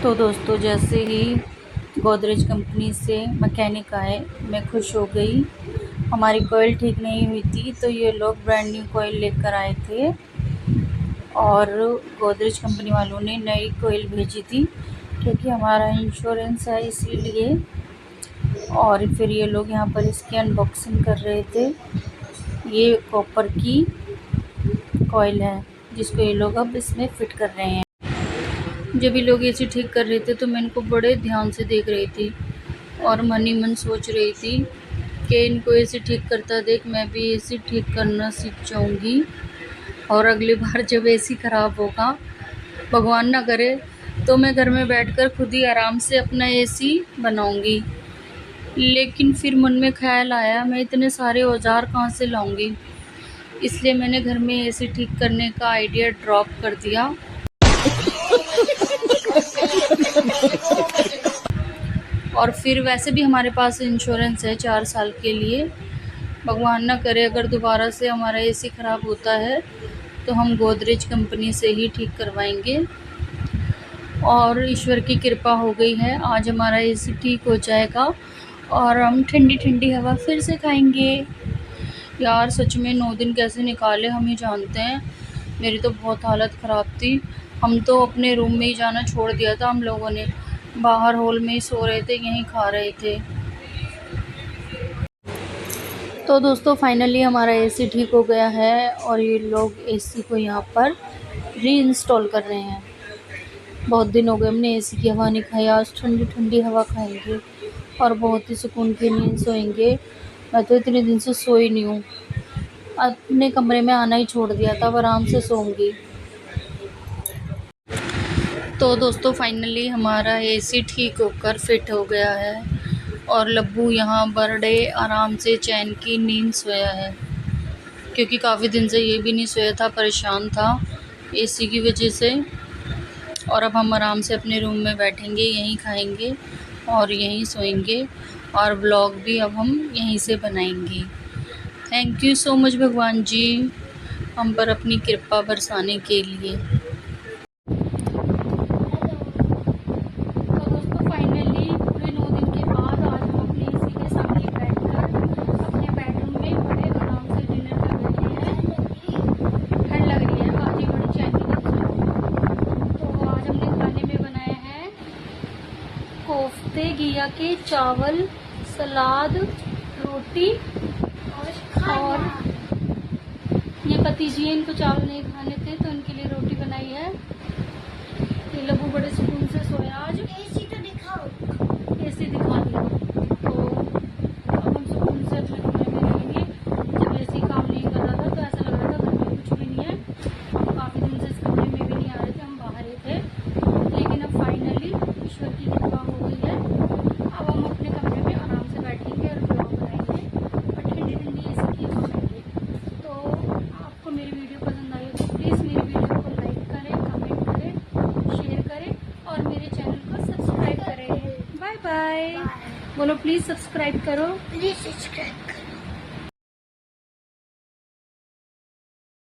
तो दोस्तों, जैसे ही गोदरेज कंपनी से मैकेनिक आए, मैं खुश हो गई। हमारी कोयल ठीक नहीं हुई थी, तो ये लोग ब्रांड न्यू कोयल लेकर आए थे और गोदरेज कंपनी वालों ने नई कोयल भेजी थी, क्योंकि हमारा इंश्योरेंस है इसीलिए। और फिर ये लोग यहाँ पर इसकी अनबॉक्सिंग कर रहे थे। ये कॉपर की कोयल है जिसको ये लोग अब इसमें फिट कर रहे हैं। जब ये लोग एसी ठीक कर रहे थे तो मैं इनको बड़े ध्यान से देख रही थी और मन ही मन सोच रही थी कि इनको एसी ठीक करता देख मैं भी एसी ठीक करना सीख जाऊंगी। और अगली बार जब एसी ख़राब होगा, भगवान ना करे, तो मैं घर में बैठकर खुद ही आराम से अपना एसी बनाऊंगी। लेकिन फिर मन में ख्याल आया, मैं इतने सारे औजार कहाँ से लाऊंगी, इसलिए मैंने घर में एसी ठीक करने का आइडिया ड्रॉप कर दिया। और फिर वैसे भी हमारे पास इंश्योरेंस है 4 साल के लिए। भगवान ना करे अगर दोबारा से हमारा एसी ख़राब होता है तो हम गोदरेज कंपनी से ही ठीक करवाएंगे। और ईश्वर की कृपा हो गई है, आज हमारा एसी ठीक हो जाएगा और हम ठंडी ठंडी हवा फिर से खाएंगे। यार सच में 9 दिन कैसे निकाले हम ही जानते हैं। मेरी तो बहुत हालत ख़राब थी। हम तो अपने रूम में ही जाना छोड़ दिया था, हम लोगों ने बाहर हॉल में ही सो रहे थे, यहीं खा रहे थे। तो दोस्तों फाइनली हमारा एसी ठीक हो गया है और ये लोग एसी को यहाँ पर रीइंस्टॉल कर रहे हैं। बहुत दिन हो गए हमने एसी की हवा नहीं खाई, आज ठंडी ठंडी हवा खाएंगे और बहुत ही सुकून की नींद सोएंगे। मैं तो इतने दिन से सोई नहीं हूँ, अपने कमरे में आना ही छोड़ दिया था, अब आराम से सोऊंगी। तो दोस्तों फाइनली हमारा एसी ठीक होकर फिट हो गया है और लब्बू यहाँ बर्थडे आराम से चैन की नींद सोया है, क्योंकि काफ़ी दिन से ये भी नहीं सोया था, परेशान था एसी की वजह से। और अब हम आराम से अपने रूम में बैठेंगे, यहीं खाएंगे और यहीं सोएंगे और ब्लॉग भी अब हम यहीं से बनाएंगे। थैंक यू सो मच भगवान जी हम पर अपनी कृपा बरसाने के लिए। तो दोस्तों फाइनली पूरे 9 दिन के बाद आज हम अपने एसी के सामने बैठकर अपने बेडरूम में बड़े आराम से डिनर कर रहे हैं। ठंड लग रही है, काफ़ी बड़ी चैन की नींद सो रही है। तो आज हमने खाने में बनाया है कोफ्ते घिया के, चावल, सलाद, रोटी और ये पति जी हैं, इनको चावल नहीं खाने थे तो उनके लिए रोटी बनाई है। ये लोग बड़े सुकून से सोया आज। एसी तो दिखाओ, एसी दिखा दिया। तो अब हम सुकून से अपने कमरे में रहेंगे। जब एसी काम नहीं कर रहा था तो ऐसा लग रहा था घर में कुछ भी नहीं है। काफ़ी दिन से इस कमरे में भी नहीं आ रहे थे, हम बाहर ही थे। लेकिन अब फाइनली ईश्वर की कृपा हो गई है, अब हम अपने कमरे में आराम से बैठेंगे और ब्लॉग बनाएंगे और ठंडी ठंडी एसी की हवा खाएंगे। तो आपको मेरी वीडियो पसंद आई हो तो प्लीज़ मेरी वीडियो को लाइक करें, कमेंट करें, शेयर करें और मेरे चैनल को सब्सक्राइब करें। बाय बाय बोलो, प्लीज़ सब्सक्राइब करो, प्लीज सब्सक्राइब।